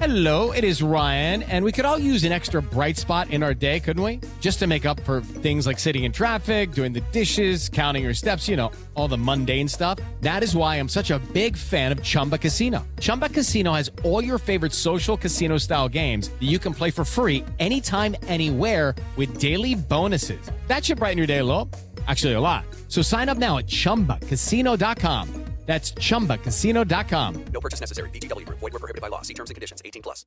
Hello, it is Ryan, and we could all use an extra bright spot in our day, couldn't we? Just to make up for things like sitting in traffic, doing the dishes, counting your steps, you know, all the mundane stuff. That is why I'm such a big fan of Chumba Casino. Chumba Casino has all your favorite social casino-style games that you can play for free anytime, anywhere with daily bonuses. That should brighten your day a little. Actually, a lot. So sign up now at ChumbaCasino.com. That's ChumbaCasino.com. No purchase necessary. VGW Group. Void where prohibited by law. See terms and conditions. 18+.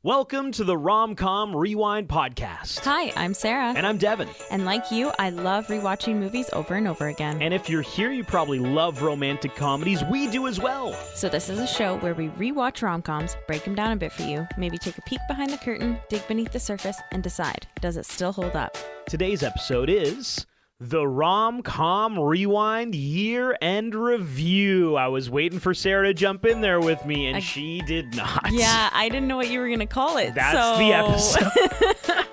Welcome to the Rom-Com Rewind Podcast. Hi, I'm Sarah. And I'm Devin. And like you, I love rewatching movies over and over again. And if you're here, you probably love romantic comedies. We do as well. So this is a show where we rewatch rom-coms, break them down a bit for you, maybe take a peek behind the curtain, dig beneath the surface, and decide, does it still hold up? Today's episode is the Rom-Com Rewind Year-End Review. I was waiting for Sarah to jump in there with me, and she did not. Yeah, I didn't know what you were going to call it. That's the episode.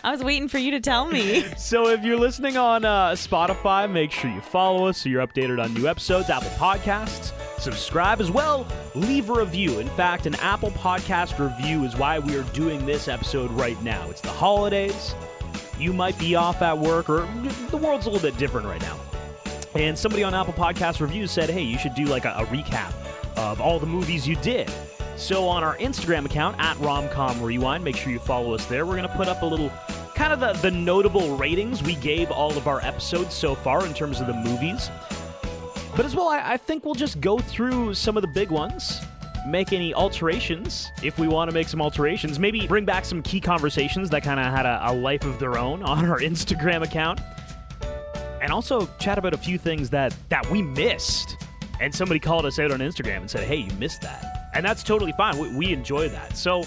I was waiting for you to tell me. So if you're listening on Spotify, make sure you follow us so you're updated on new episodes. Apple Podcasts, subscribe as well. Leave a review. In fact, an Apple Podcast review is why we are doing this episode right now. It's the holidays. You might be off at work, or the world's a little bit different right now. And somebody on Apple Podcast Reviews said, hey, you should do like a recap of all the movies you did. So on our Instagram account, at Romcom Rewind, make sure you follow us there. We're going to put up a little, kind of the notable ratings we gave all of our episodes so far in terms of the movies. But as well, I think we'll just go through some of the big ones, make any alterations if we want to make some alterations, maybe bring back some key conversations that kind of had a life of their own on our Instagram account, and also chat about a few things that we missed, and somebody called us out on Instagram and said, hey, you missed that, and that's totally fine. We enjoy that. So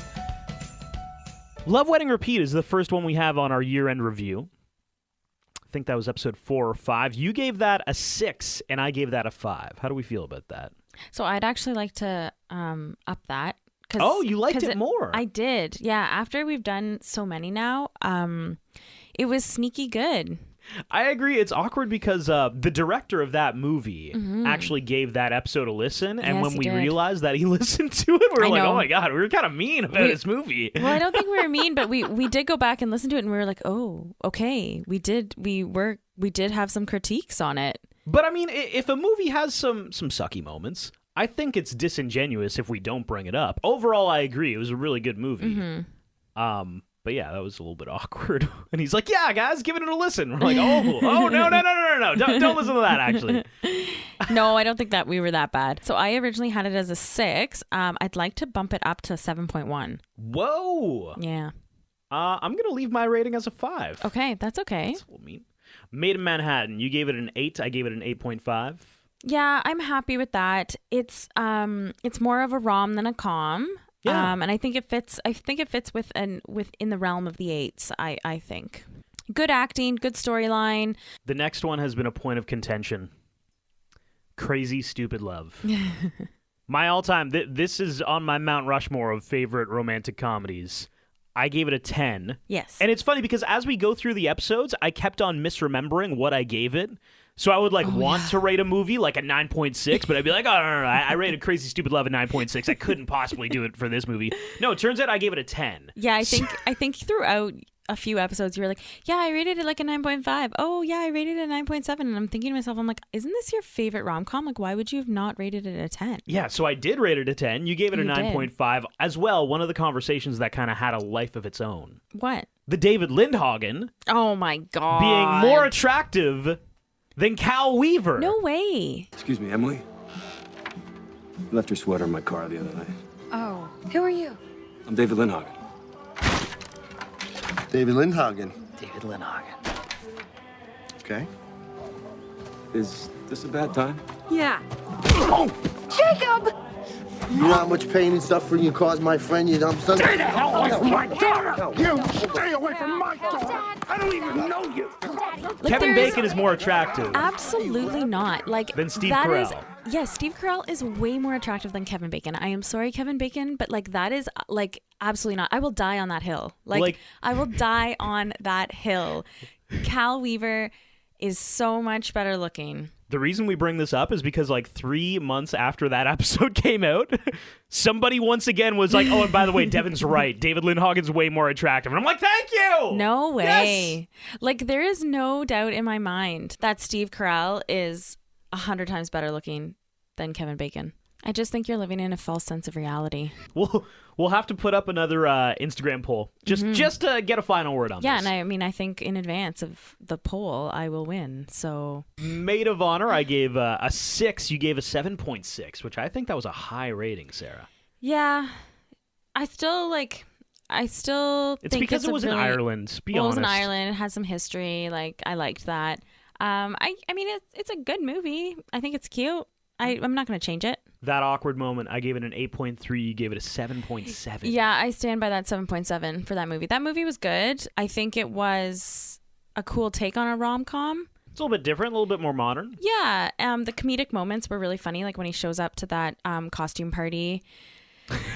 Love, Wedding, Repeat is the first one we have on our year-end review. I think that was episode 4 or 5. You gave that a 6 and I gave that a 5. How do we feel about that? So I'd actually like to up that. Oh, you liked it more. I did. Yeah. After we've done so many now, it was sneaky good. I agree. It's awkward because the director of that movie actually gave that episode a listen. And Yes, when he we did. realized that he listened to it, we were I like, know. oh my God, we were kind of mean about his movie. Well, I don't think we were mean, but we did go back and listen to it, and we were like, oh, okay. We did have some critiques on it. But I mean, if a movie has some sucky moments, I think it's disingenuous if we don't bring it up. Overall, I agree. It was a really good movie. But yeah, that was a little bit awkward. And he's like, yeah, guys, give it a listen. We're like, oh, no. Don't listen to that, actually. No, I don't think that we were that bad. So I originally had it as a 6. I'd like to bump it up to 7.1. Whoa. Yeah. I'm going to leave my rating as a 5. Okay, that's okay. That's what I mean. Made in Manhattan, you gave it an 8. I gave it an 8.5. Yeah, I'm happy with that. It's more of a rom than a com. Yeah. And I think it fits. I think it fits within the realm of the 8s. I think good acting, good storyline. The next one has been a point of contention. Crazy Stupid Love. My all-time. This is on my Mount Rushmore of favorite romantic comedies. I gave it a 10. Yes. And it's funny because as we go through the episodes, I kept on misremembering what I gave it. So I would want to rate a movie like a 9.6, but I'd be like, oh, no. I rated Crazy Stupid Love a 9.6. I couldn't possibly do it for this movie. No, it turns out I gave it a 10. Yeah, I think throughout a few episodes you were like, yeah, I rated it like a 9.5. Oh, yeah, I rated it a 9.7. And I'm thinking to myself, I'm like, isn't this your favorite rom-com? Like, why would you have not rated it a 10? Yeah, so I did rate it a 10. You gave it a You did. 9.5 as well. One of the conversations that kind of had a life of its own. What? The David Lindhagen Oh my god. being more attractive than Cal Weaver. No way. Excuse me, Emily? You left your sweater in my car the other night. Oh, who are you? I'm David Lindhagen. David Lindhagen. David Lindhagen. Okay. Is this a bad time? Yeah. Jacob! You know how much pain and suffering you caused my friend, you dumb son? Stay the hell away from my daughter! You stay away from my daughter! I don't even know you! Like, Kevin there is- Bacon is more attractive. Absolutely not. Like Than Steve that Carell. is- yes, Steve Carell is way more attractive than Kevin Bacon. I am sorry, Kevin Bacon, but like that is like absolutely not. I will die on that hill. Like I will die on that hill. Cal Weaver is so much better looking. The reason we bring this up is because like 3 months after that episode came out, somebody once again was like, oh, and by the way, Devin's right. David Lindhagen's way more attractive. And I'm like, thank you! No way. Yes! Like, there is no doubt in my mind that Steve Carell is 100 times better looking than Kevin Bacon. I just think you're living in a false sense of reality. We'll have to put up another Instagram poll just to get a final word on Yeah, this. and I mean, I think in advance of the poll, I will win. So Maid of Honor, I gave a 6. You gave a 7.6, which I think that was a high rating, Sarah. yeah, I still think It's because it was in Ireland. Be honest. It was in Ireland. It had some history. Like, I liked that. I mean, it's a good movie. I think it's cute. I'm not going to change it. That awkward moment, I gave it an 8.3. You gave it a 7.7. Yeah, I stand by that 7.7 for that movie. That movie was good. I think it was a cool take on a rom-com. It's a little bit different, a little bit more modern. Yeah, the comedic moments were really funny. Like when he shows up to that costume party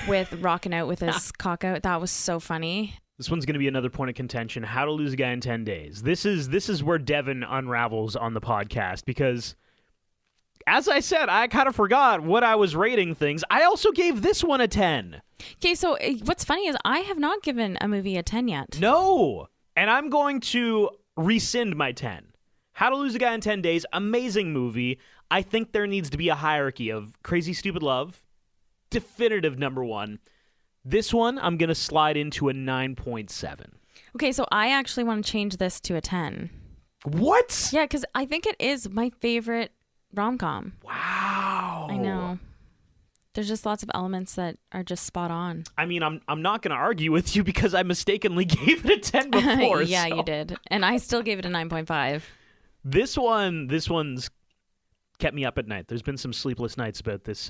with rocking out with his cock out. That was so funny. This one's going to be another point of contention. How to Lose a Guy in 10 Days. This is where Devin unravels on the podcast because, as I said, I kind of forgot what I was rating things. I also gave this one a 10. Okay, so what's funny is I have not given a movie a 10 yet. No! And I'm going to rescind my 10. How to Lose a Guy in 10 Days, amazing movie. I think there needs to be a hierarchy of Crazy Stupid Love, definitive number 1. This one, I'm going to slide into a 9.7. Okay, so I actually want to change this to a 10. What? Yeah, because I think it is my favorite rom-com. Wow. I know. There's just lots of elements that are just spot on. I mean, I'm not going to argue with you because I mistakenly gave it a 10 before. Yeah, so. you did. And I still gave it a 9.5. This one's kept me up at night. There's been some sleepless nights about this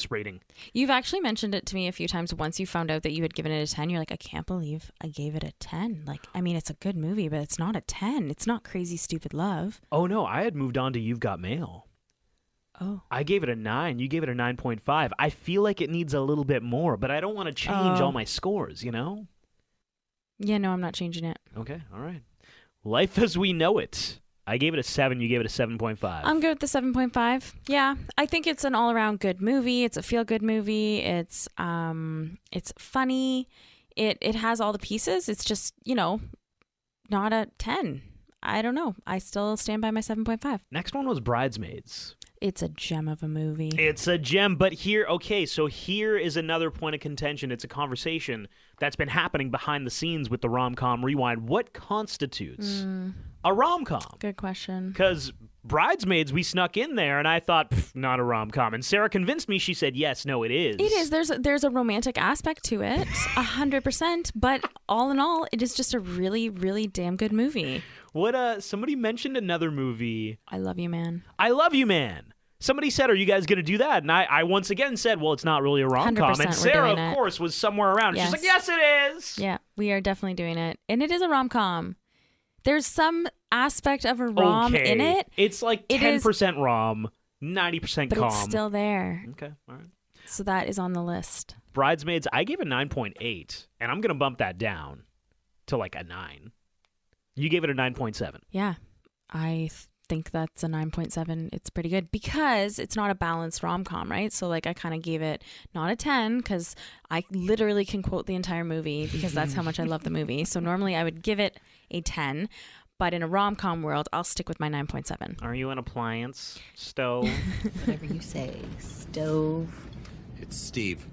rating. You've actually mentioned it to me a few times. Once you found out that you had given it a 10, you're like, I can't believe I gave it a 10. Like, I mean, it's a good movie, but it's not a 10. It's not Crazy Stupid Love. Oh, no, I had moved on to You've Got Mail. Oh. I gave it a 9. You gave it a 9.5. I feel like it needs a little bit more, but I don't want to change all my scores, you know? Yeah, no, I'm not changing it. Okay, all right. Life as We Know It. I gave it a 7. You gave it a 7.5. I'm good with the 7.5. Yeah, I think it's an all-around good movie. It's a feel-good movie. It's funny. It has all the pieces. It's just, not a 10. I don't know. I still stand by my 7.5. Next one was Bridesmaids. It's a gem of a movie. It's a gem, but here is another point of contention. It's a conversation that's been happening behind the scenes with the Rom-Com Rewind. What constitutes a rom-com? Good question. Because Bridesmaids, we snuck in there, and I thought, not a rom-com. And Sarah convinced me. She said, yes, no, it is. It is. There's a romantic aspect to it, 100%. But all in all, it is just a really, really damn good movie. Somebody mentioned another movie. I Love You, Man. I Love You, Man. Somebody said, are you guys going to do that? And I once again said, well, it's not really a rom-com. And Sarah, of course, was somewhere around. Yes. She's like, yes, it is. Yeah, we are definitely doing it. And it is a rom-com. There's some aspect of a rom in it. It's like 10% rom, 90% but com. it's still there. Okay, all right. So that is on the list. Bridesmaids, I gave a 9.8, and I'm going to bump that down to like a 9. You gave it a 9.7. Yeah, I think that's a 9.7. It's pretty good because it's not a balanced rom-com, right? So like I kind of gave it not a 10 because I literally can quote the entire movie because that's how much I love the movie. So normally I would give it a 10, but in a rom-com world, I'll stick with my 9.7. Are you an appliance? Stove? Whatever you say. Stove. It's Steve.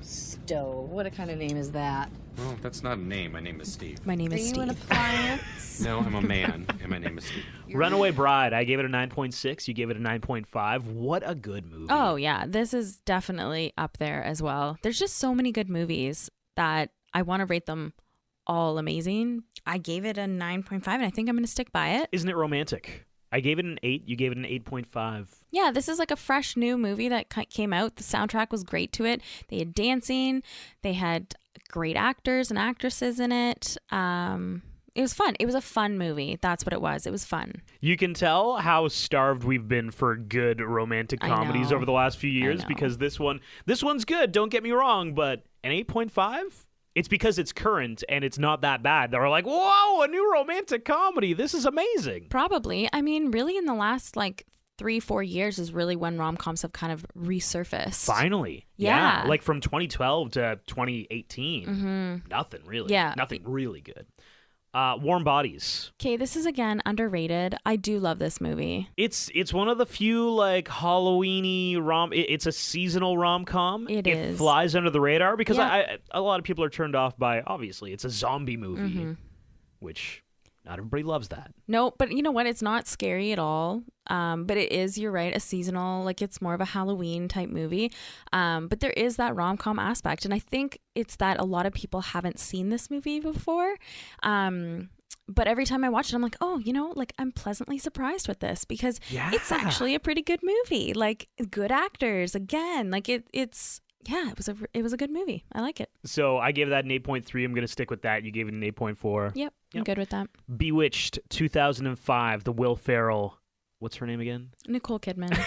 Stove. What kind of name is that? Well, that's not a name. My name is Steve. My name is Are Steve. you an appliance? No, I'm a man, and my name is Steve. Runaway Bride, I gave it a 9.6. You gave it a 9.5. What a good movie. Oh, yeah. This is definitely up there as well. There's just so many good movies that I want to rate them all amazing. I gave it a 9.5, and I think I'm going to stick by it. Isn't it romantic? I gave it an 8. You gave it an 8.5. Yeah, this is like a fresh new movie that came out. The soundtrack was great to it. They had dancing. They had great actors and actresses in it. It was fun. It was a fun movie. That's what it was. It was fun. You can tell how starved we've been for good romantic comedies over the last few years because this one's good. Don't get me wrong, but an 8.5? It's because it's current and it's not that bad. They're like, whoa, a new romantic comedy. This is amazing. Probably. I mean, really in the last 3-4 years is really when rom-coms have kind of resurfaced. Finally. Yeah. Like from 2012 to 2018. Nothing really. Yeah. Nothing really good. Warm Bodies. Okay, this is again underrated. I do love this movie. It's one of the few Halloween-y it's a seasonal rom-com. It is. It flies under the radar because Yeah. a lot of people are turned off by, obviously, it's a zombie movie, which not everybody loves that. No, but you know what? It's not scary at all. But it is, you're right, a seasonal, it's more of a Halloween type movie. But there is that rom-com aspect. And I think it's that a lot of people haven't seen this movie before. But every time I watch it, I'm like, oh, I'm pleasantly surprised with this because it's actually a pretty good movie. Good actors again. It was a good movie. I like it. So I gave that an 8.3. I'm going to stick with that. You gave it an 8.4. Yep. I'm good with that. Bewitched, 2005, the Will Ferrell. What's her name again? Nicole Kidman.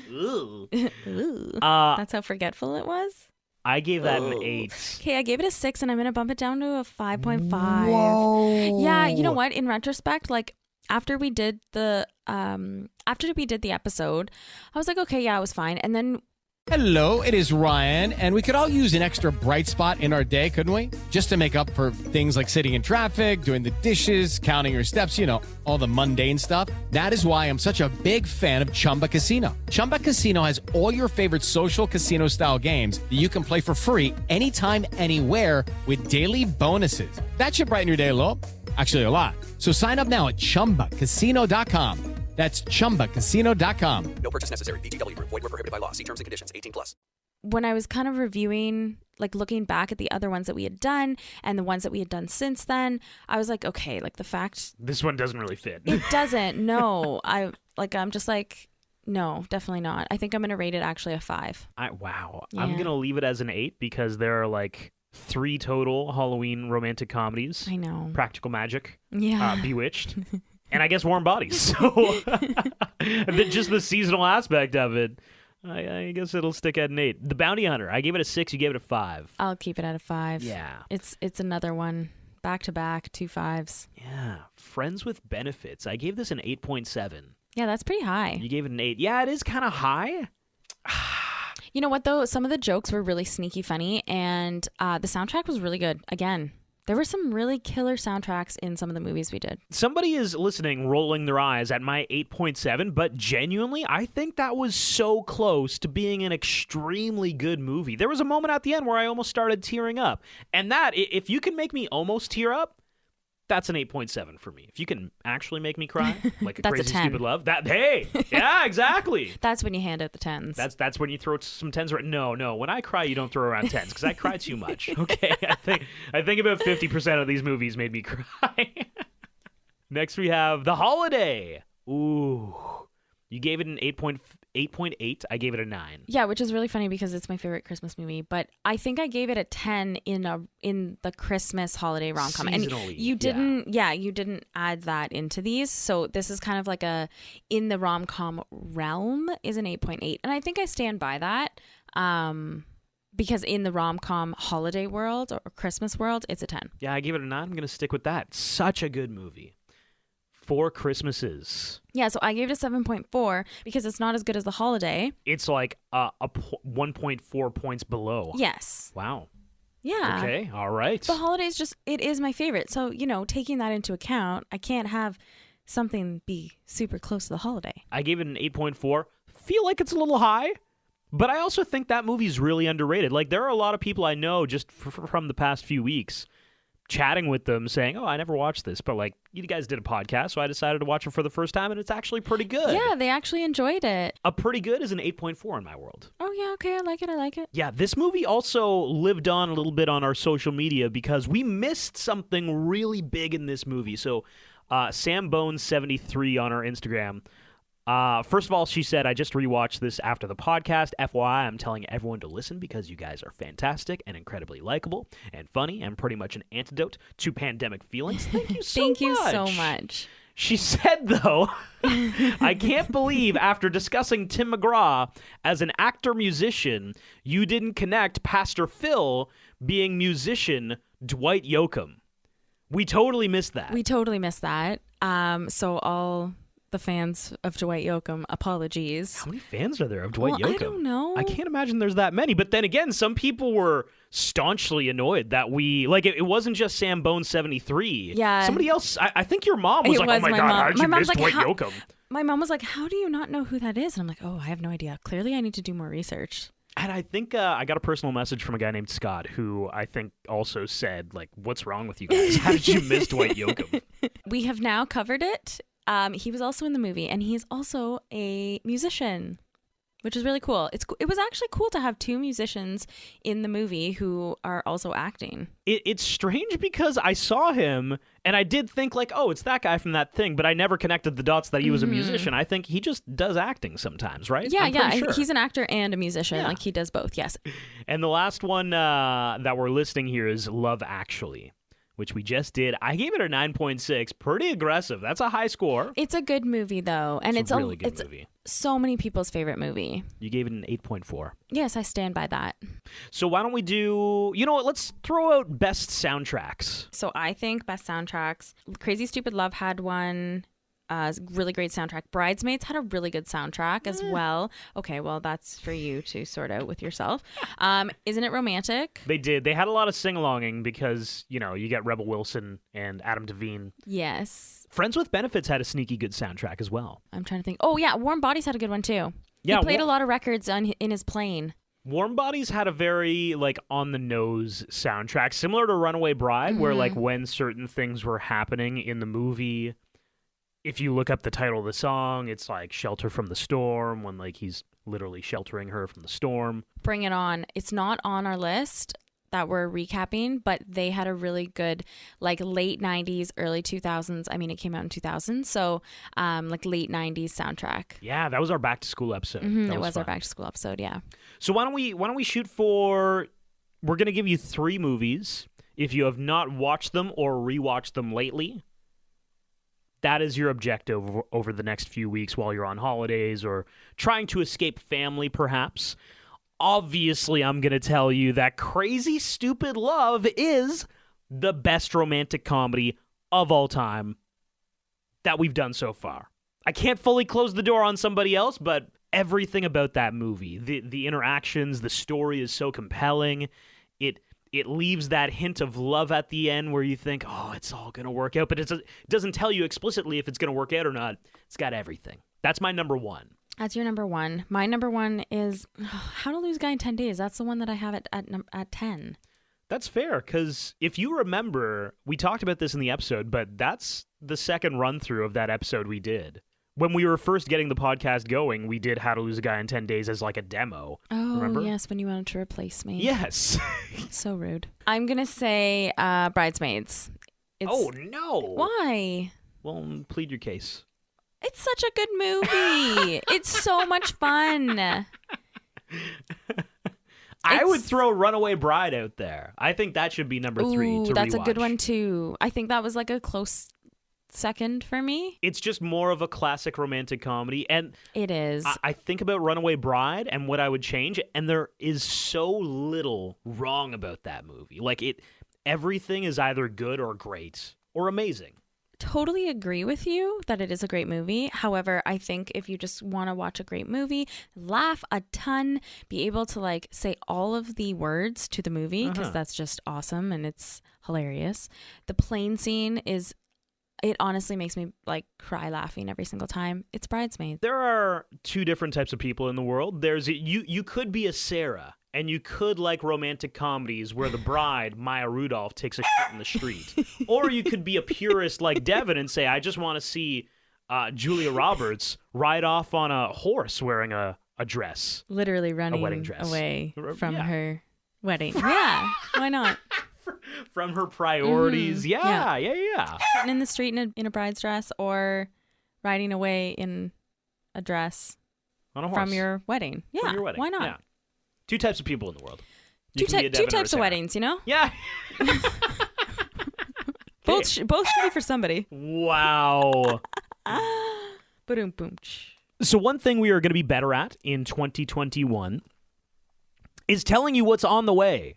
Ooh. Ooh. That's how forgetful it was. I gave that an 8. Okay, I gave it a 6 and I'm going to bump it down to a 5.5. Whoa. Yeah, you know what? In retrospect, after we did the episode, I was like, okay, yeah, it was fine. And then Hello, it is Ryan, and we could all use an extra bright spot in our day, couldn't we? Just to make up for things like sitting in traffic, doing the dishes, counting your steps, all the mundane stuff. That is why I'm such a big fan of Chumba Casino. Chumba Casino has all your favorite social casino-style games that you can play for free anytime, anywhere with daily bonuses. That should brighten your day a little. Actually, a lot. So sign up now at ChumbaCasino.com. That's ChumbaCasino.com. No purchase necessary. VGW Group. Void where prohibited by law. See terms and conditions. 18+. when I was kind of reviewing, looking back at the other ones that we had done and the ones that we had done since then, I was like, okay, the fact this one doesn't really fit. It doesn't. No, I'm just like, no, definitely not. I think I'm gonna rate it actually a 5. Wow. Yeah. I'm gonna leave it as an 8 because there are 3 total Halloween romantic comedies. I know. Practical Magic. Yeah. Bewitched. And I guess Warm Bodies. So just the seasonal aspect of it, I guess it'll stick at an 8. The Bounty Hunter, I gave it a 6. You gave it a 5. I'll keep it at a 5. Yeah. It's another one. Back to back, 2 5s. Yeah. Friends with Benefits, I gave this an 8.7. Yeah, that's pretty high. You gave it an 8. Yeah, it is kind of high. You know what, though? Some of the jokes were really sneaky funny, and the soundtrack was really good. Again, there were some really killer soundtracks in some of the movies we did. Somebody is listening, rolling their eyes at my 8.7, but genuinely, I think that was so close to being an extremely good movie. There was a moment at the end where I almost started tearing up. And that, if you can make me almost tear up, that's an 8.7 for me. If you can actually make me cry, like a That's crazy a 10. stupid love, yeah, exactly. That's when you hand out the 10s. That's when you throw some 10s. No. When I cry, you don't throw around 10s because I cry too much. Okay, I think about 50% of these movies made me cry. Next, we have The Holiday. Ooh, you gave it an 8.8. I gave it a 9. Yeah, which is really funny because it's my favorite Christmas movie. But I think I gave it a 10 in the Christmas holiday rom-com. And you didn't, you didn't add that into these. So this is kind of like in the rom-com realm is an 8.8. And I think I stand by that because in the rom-com holiday world or Christmas world, it's a 10. Yeah, I gave it a 9. I'm going to stick with that. Such a good movie. 4 Christmases. Yeah, so I gave it a 7.4 because it's not as good as The Holiday. It's like 1.4 points below. Yes. Wow. Yeah. Okay, all right. The Holiday it is my favorite. So, taking that into account, I can't have something be super close to The Holiday. I gave it an 8.4. Feel like it's a little high, but I also think that movie's really underrated. There are a lot of people I know just from the past few weeks chatting with them saying, I never watched this, but you guys did a podcast, so I decided to watch it for the first time, and it's actually pretty good. Yeah, they actually enjoyed it. A pretty good is an 8.4 in my world. Oh, yeah, okay, I like it. Yeah, this movie also lived on a little bit on our social media because we missed something really big in this movie. So, Sam Bones 73 on our Instagram. First of all, she said, I just rewatched this after the podcast. FYI, I'm telling everyone to listen because you guys are fantastic and incredibly likable and funny and pretty much an antidote to pandemic feelings. Thank you so much. Thank you so much. She said, though, I can't believe after discussing Tim McGraw as an actor-musician, you didn't connect Pastor Phil being musician Dwight Yoakam. We totally missed that. We totally missed that. So all the fans of Dwight Yoakam, apologies. How many fans are there of Dwight Yoakam? I don't know. I can't imagine there's that many. But then again, some people were staunchly annoyed that we, like, it wasn't just Sam Bone 73. Yeah. Somebody else, I think your mom was like, oh my God, how did you miss Dwight Yoakam? My mom was like, how do you not know who that is? And I'm like, oh, I have no idea. Clearly I need to do more research. And I think I got a personal message from a guy named Scott who I think also said, like, what's wrong with you guys? How did you miss Dwight Yoakam? We have now covered it. He was also in the movie, and he's also a musician, which is really cool. It was actually cool to have two musicians in the movie who are also acting. It's strange because I saw him, and I did think, like, oh, it's that guy from that thing, but I never connected the dots that he was a musician. I think he just does acting sometimes, right? Yeah, Sure. He's an actor and a musician. Yeah. Like, he does both, yes. And the last one that we're listing here is Love Actually, which we just did. I gave it a 9.6. Pretty aggressive. That's a high score. It's a good movie, though. And it's a really good movie. So many people's favorite movie. You gave it an 8.4. Yes, I stand by that. So why don't we do, you know what, let's throw out best soundtracks. So I think best soundtracks, Crazy Stupid Love had one. Really great soundtrack. Bridesmaids had a really good soundtrack as well. Okay, well, that's for you to sort out with yourself. Isn't It Romantic? They did. They had a lot of sing-alonging because, you know, you get Rebel Wilson and Adam Devine. Yes. Friends with Benefits had a sneaky good soundtrack as well. I'm trying to think. Oh, yeah, Warm Bodies had a good one, too. Yeah, he played a lot of records in his plane. Warm Bodies had a very, like, on-the-nose soundtrack, similar to Runaway Bride, where, like, when certain things were happening in the movie, if you look up the title of the song, it's like Shelter from the Storm, when, like, he's literally sheltering her from the storm. Bring It On. It's not on our list that we're recapping, but they had a really good, like, late 90s, early 2000s. I mean, it came out in 2000, so, like, late 90s soundtrack. Yeah, that was our back-to-school episode. It was fun. our back-to-school episode, yeah. So why don't we shoot for, we're going to give you 3 movies. If you have not watched them or rewatched them lately, that is your objective over the next few weeks while you're on holidays or trying to escape family, perhaps. Obviously, I'm going to tell you that Crazy Stupid Love is the best romantic comedy of all time that we've done so far. I can't fully close the door on somebody else, but everything about that movie, the interactions, the story is so compelling. It leaves that hint of love at the end where you think, oh, it's all going to work out. But it doesn't tell you explicitly if it's going to work out or not. It's got everything. That's my number 1. That's your number 1. My number 1 is How to Lose a Guy in 10 Days. That's the one that I have at 10. That's fair, because if you remember, we talked about this in the episode, but that's the second run-through of that episode we did. When we were first getting the podcast going, we did How to Lose a Guy in 10 Days as like a demo. Oh, remember? Yes, when you wanted to replace me. Yes. So rude. I'm going to say Bridesmaids. Oh, no. Why? Well, plead your case. It's such a good movie. It's so much fun. I would throw Runaway Bride out there. I think that should be number 3 to that's rewatch. a good one, too. I think that was like a close second for me. It's just more of a classic romantic comedy, and it is. I think about Runaway Bride and what I would change, and there is so little wrong about that movie. Like, everything is either good or great or amazing. Totally agree with you that it is a great movie. However, I think if you just want to watch a great movie, laugh a ton, be able to like say all of the words to the movie, because that's just awesome and it's hilarious. The plane scene is, it honestly makes me like cry laughing every single time. It's Bridesmaids. There are 2 different types of people in the world. There's you could be a Sarah, and you could like romantic comedies where the bride, Maya Rudolph, takes a shit in the street. Or you could be a purist like Devin and say, I just want to see Julia Roberts ride off on a horse wearing a dress. Literally running a wedding dress. Away from her wedding. Yeah, why not? From her priorities. Yeah. Sitting in the street in a bride's dress or riding away in a dress on a horse. From your wedding. Yeah, from your wedding. Why not? Yeah. 2 types of people in the world. Two types of weddings, you know? Yeah. Both should be for somebody. Wow. Boom, boom. So one thing we are going to be better at in 2021 is telling you what's on the way.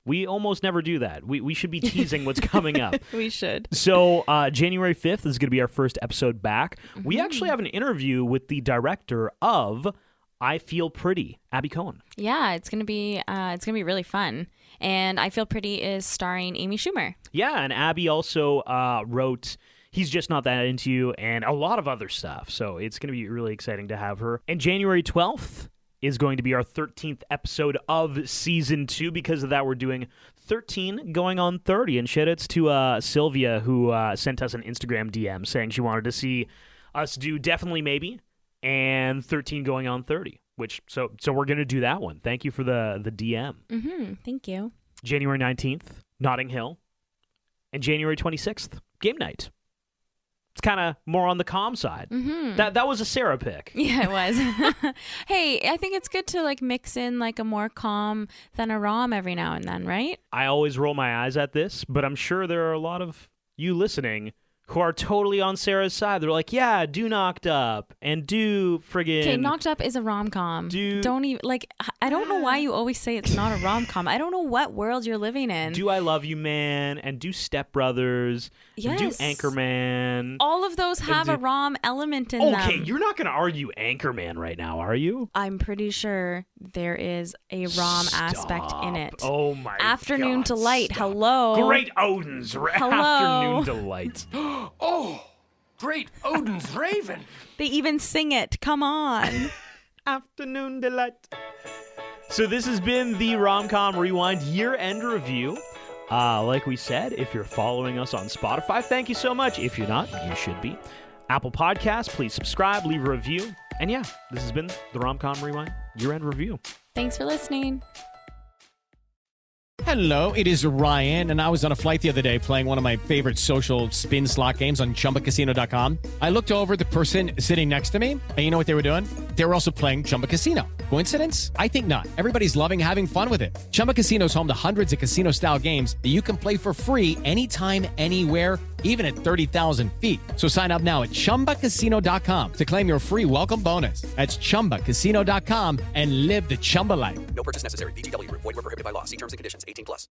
We almost never do that. We should be teasing what's coming up. We should. So January 5th is going to be our first episode back. We actually have an interview with the director of I Feel Pretty, Abby Cohen. Yeah, it's gonna be really fun. And I Feel Pretty is starring Amy Schumer. Yeah, and Abby also wrote He's Just Not That Into You and a lot of other stuff. So it's going to be really exciting to have her. And January 12th is going to be our 13th episode of Season 2. Because of that, we're doing 13 going on 30. And shout outs to Sylvia, who sent us an Instagram DM saying she wanted to see us do Definitely Maybe and 13 going on 30. So we're going to do that one. Thank you for the DM. Mm-hmm. Thank you. January 19th, Notting Hill. And January 26th, Game Night. It's kind of more on the calm side. Mm-hmm. That was a Sarah pick. Yeah, it was. Hey, I think it's good to like mix in like a more calm than a rom every now and then, right? I always roll my eyes at this, but I'm sure there are a lot of you listening who are totally on Sarah's side. They're like, yeah, do Knocked Up and do friggin'... Okay, Knocked Up is a rom-com. Don't even, like, I don't know why you always say it's not a rom-com. I don't know what world you're living in. Do I Love You Man and do Step Brothers. Yes. And do Anchorman. All of those have a rom element in them. Okay, you're not going to argue Anchorman right now, are you? I'm pretty sure there is a rom aspect in it. Oh my Afternoon God, Delight, stop. hello. Great Odin's Hello. Afternoon Delight. Oh, great Odin's Raven. They even sing it. Come on. Afternoon Delight. So this has been the Rom-Com Rewind year-end review. Like we said, if you're following us on Spotify, thank you so much. If you're not, you should be. Apple Podcasts, please subscribe, leave a review. And yeah, this has been the Rom-Com Rewind year-end review. Thanks for listening. Hello, it is Ryan, and I was on a flight the other day playing one of my favorite social spin slot games on ChumbaCasino.com. I looked over at the person sitting next to me, and you know what they were doing? They were also playing Chumba Casino. Coincidence? I think not. Everybody's loving having fun with it. Chumba Casino is home to hundreds of casino-style games that you can play for free anytime, anywhere, even at 30,000 feet. So sign up now at ChumbaCasino.com to claim your free welcome bonus. That's ChumbaCasino.com and live the Chumba life. No purchase necessary. VGW Group. Void where prohibited by law. See terms and conditions. 18+.